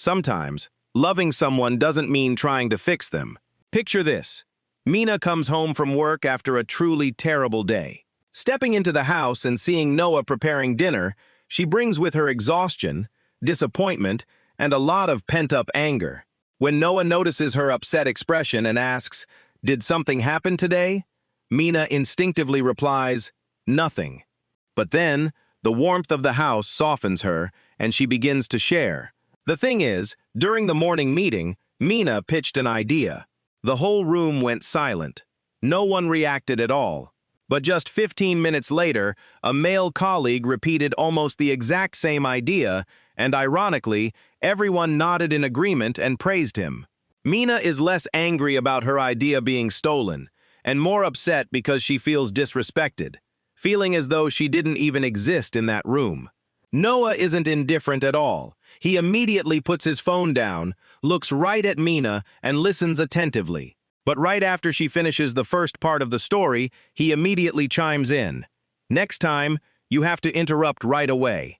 Sometimes, loving someone doesn't mean trying to fix them. Picture this. Mina comes home from work after a truly terrible day. Stepping into the house and seeing Noah preparing dinner, she brings with her exhaustion, disappointment, and a lot of pent-up anger. When Noah notices her upset expression and asks, "Did something happen today?" Mina instinctively replies, "Nothing." But then, the warmth of the house softens her, and she begins to share. The thing is, during the morning meeting, Mina pitched an idea. The whole room went silent. No one reacted at all. But just 15 minutes later, a male colleague repeated almost the exact same idea, and ironically, everyone nodded in agreement and praised him. Mina is less angry about her idea being stolen, and more upset because she feels disrespected, feeling as though she didn't even exist in that room. Noah isn't indifferent at all. He immediately puts his phone down, looks right at Mina, and listens attentively. But right after she finishes the first part of the story, he immediately chimes in. "Next time, you have to interrupt right away."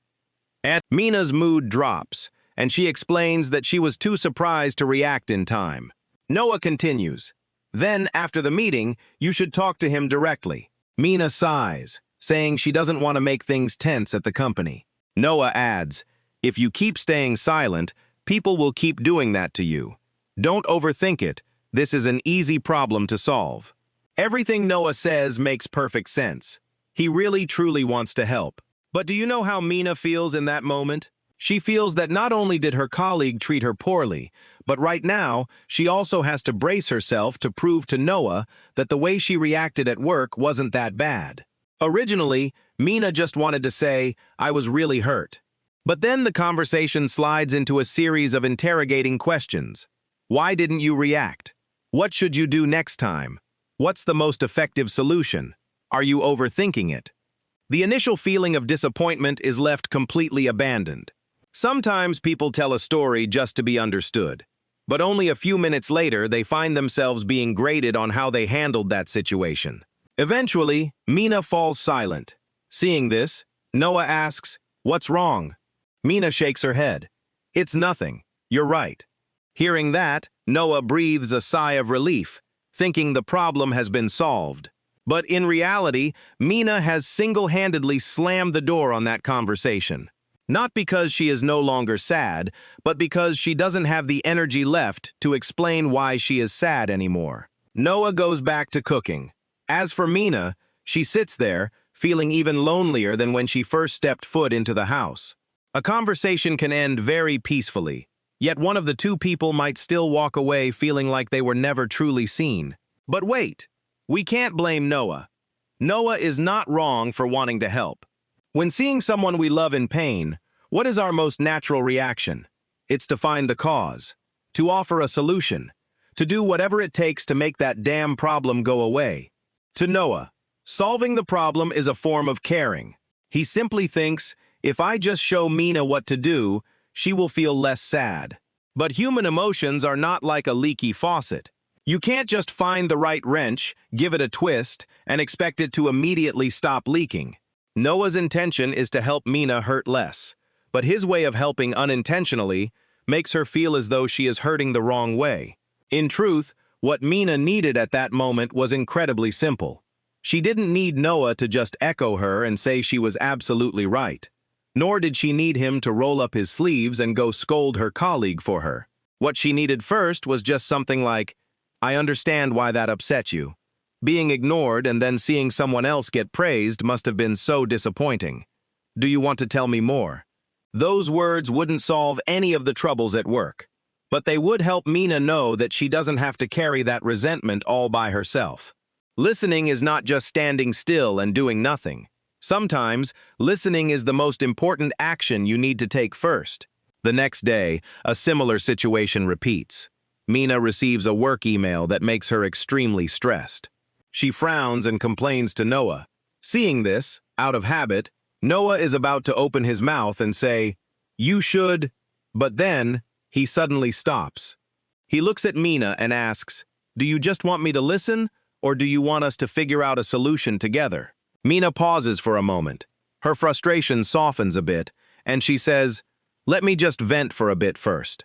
And Mina's mood drops, and she explains that she was too surprised to react in time. Noah continues, "Then, after the meeting, you should talk to him directly." Mina sighs, saying she doesn't want to make things tense at the company. Noah adds, "If you keep staying silent, people will keep doing that to you. Don't overthink it. This is an easy problem to solve." Everything Noah says makes perfect sense. He really truly wants to help. But do you know how Mina feels in that moment? She feels that not only did her colleague treat her poorly, but right now, she also has to brace herself to prove to Noah that the way she reacted at work wasn't that bad. Originally, Mina just wanted to say, "I was really hurt." But then the conversation slides into a series of interrogating questions. Why didn't you react? What should you do next time? What's the most effective solution? Are you overthinking it? The initial feeling of disappointment is left completely abandoned. Sometimes people tell a story just to be understood, but only a few minutes later they find themselves being graded on how they handled that situation. Eventually, Mina falls silent. Seeing this, Noah asks, "What's wrong?" Mina shakes her head. "It's nothing. You're right." Hearing that, Noah breathes a sigh of relief, thinking the problem has been solved. But in reality, Mina has single-handedly slammed the door on that conversation. Not because she is no longer sad, but because she doesn't have the energy left to explain why she is sad anymore. Noah goes back to cooking. As for Mina, she sits there, feeling even lonelier than when she first stepped foot into the house. A conversation can end very peacefully, yet one of the two people might still walk away feeling like they were never truly seen. But wait, we can't blame Noah. Noah is not wrong for wanting to help. When seeing someone we love in pain, what is our most natural reaction? It's to find the cause, to offer a solution, to do whatever it takes to make that damn problem go away. To Noah, solving the problem is a form of caring. He simply thinks, if I just show Mina what to do, she will feel less sad. But human emotions are not like a leaky faucet. You can't just find the right wrench, give it a twist, and expect it to immediately stop leaking. Noah's intention is to help Mina hurt less, but his way of helping unintentionally makes her feel as though she is hurting the wrong way. In truth, what Mina needed at that moment was incredibly simple. She didn't need Noah to just echo her and say she was absolutely right. Nor did she need him to roll up his sleeves and go scold her colleague for her. What she needed first was just something like, "I understand why that upset you. Being ignored and then seeing someone else get praised must have been so disappointing. Do you want to tell me more?" Those words wouldn't solve any of the troubles at work, but they would help Mina know that she doesn't have to carry that resentment all by herself. Listening is not just standing still and doing nothing. Sometimes, listening is the most important action you need to take first. The next day, a similar situation repeats. Mina receives a work email that makes her extremely stressed. She frowns and complains to Noah. Seeing this, out of habit, Noah is about to open his mouth and say, "You should," but then he suddenly stops. He looks at Mina and asks, "Do you just want me to listen, or do you want us to figure out a solution together?" Mina pauses for a moment. Her frustration softens a bit, and she says, "Let me just vent for a bit first."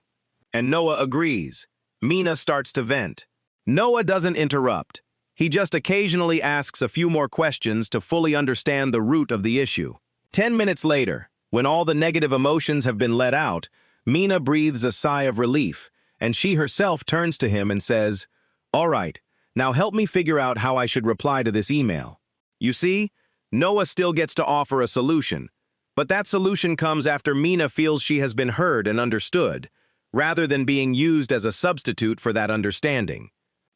and Noah agrees. Mina starts to vent. Noah doesn't interrupt. He just occasionally asks a few more questions to fully understand the root of the issue. 10 minutes later, when all the negative emotions have been let out, Mina breathes a sigh of relief, and she herself turns to him and says, "All right, now help me figure out how I should reply to this email." You see, Noah still gets to offer a solution, but that solution comes after Mina feels she has been heard and understood, rather than being used as a substitute for that understanding.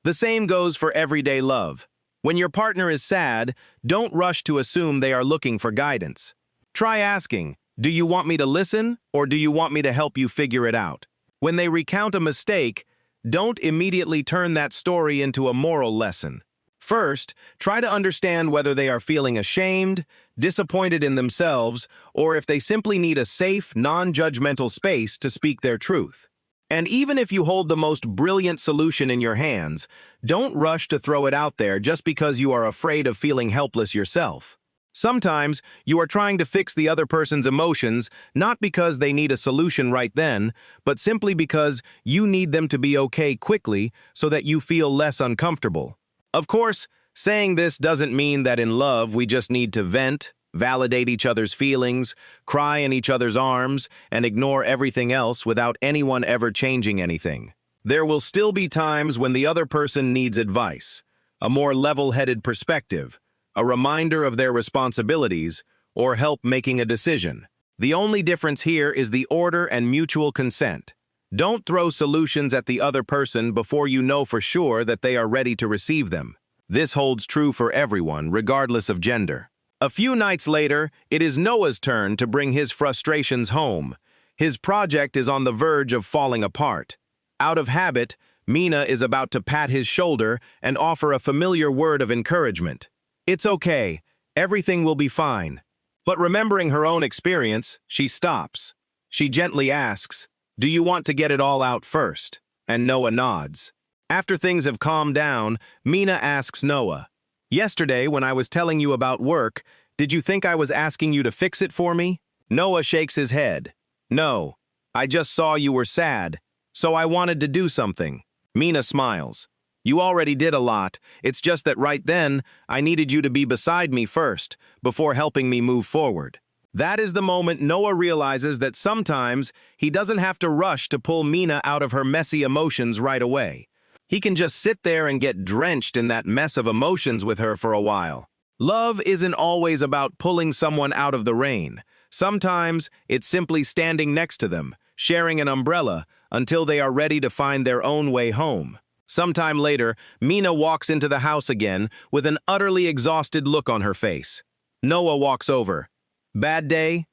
The same goes for everyday love. When your partner is sad, don't rush to assume they are looking for guidance. Try asking, "Do you want me to listen, or do you want me to help you figure it out?" When they recount a mistake, don't immediately turn that story into a moral lesson. First, try to understand whether they are feeling ashamed, disappointed in themselves, or if they simply need a safe, non-judgmental space to speak their truth. And even if you hold the most brilliant solution in your hands, don't rush to throw it out there just because you are afraid of feeling helpless yourself. Sometimes you are trying to fix the other person's emotions not because they need a solution right then, but simply because you need them to be okay quickly so that you feel less uncomfortable. Of course, saying this doesn't mean that in love we just need to vent, validate each other's feelings, cry in each other's arms, and ignore everything else without anyone ever changing anything. There will still be times when the other person needs advice, a more level-headed perspective, a reminder of their responsibilities, or help making a decision. The only difference here is the order and mutual consent. Don't throw solutions at the other person before you know for sure that they are ready to receive them. This holds true for everyone, regardless of gender. A few nights later, it is Noah's turn to bring his frustrations home. His project is on the verge of falling apart. Out of habit, Mina is about to pat his shoulder and offer a familiar word of encouragement. "It's okay. Everything will be fine." But remembering her own experience, she stops. She gently asks, "Do you want to get it all out first?" And Noah nods. After things have calmed down, Mina asks Noah, "Yesterday, when I was telling you about work, did you think I was asking you to fix it for me?" Noah shakes his head. "No, I just saw you were sad, so I wanted to do something." Mina smiles. "You already did a lot. It's just that right then, I needed you to be beside me first, before helping me move forward." That is the moment Noah realizes that sometimes he doesn't have to rush to pull Mina out of her messy emotions right away. He can just sit there and get drenched in that mess of emotions with her for a while. Love isn't always about pulling someone out of the rain. Sometimes it's simply standing next to them, sharing an umbrella, until they are ready to find their own way home. Sometime later, Mina walks into the house again with an utterly exhausted look on her face. Noah walks over. "Bad day?"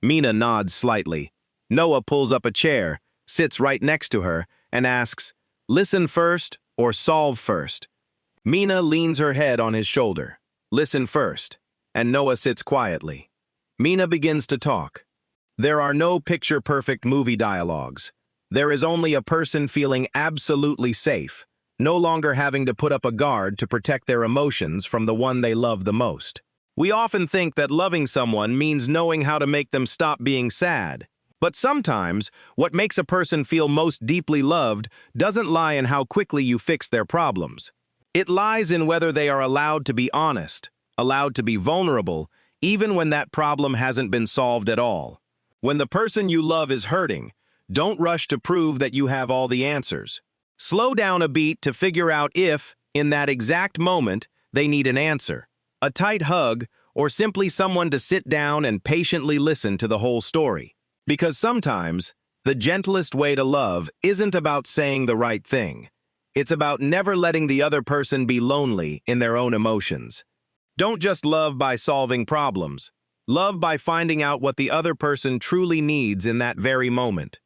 Mina nods slightly. Noah pulls up a chair, sits right next to her, and asks, "Listen first or solve first?" Mina leans her head on his shoulder. "Listen first," and Noah sits quietly. Mina begins to talk. There are no picture-perfect movie dialogues. There is only a person feeling absolutely safe, no longer having to put up a guard to protect their emotions from the one they love the most. We often think that loving someone means knowing how to make them stop being sad. But sometimes, what makes a person feel most deeply loved doesn't lie in how quickly you fix their problems. It lies in whether they are allowed to be honest, allowed to be vulnerable, even when that problem hasn't been solved at all. When the person you love is hurting, don't rush to prove that you have all the answers. Slow down a beat to figure out if, in that exact moment, they need an answer. A tight hug, or simply someone to sit down and patiently listen to the whole story. Because sometimes, the gentlest way to love isn't about saying the right thing. It's about never letting the other person be lonely in their own emotions. Don't just love by solving problems. Love by finding out what the other person truly needs in that very moment.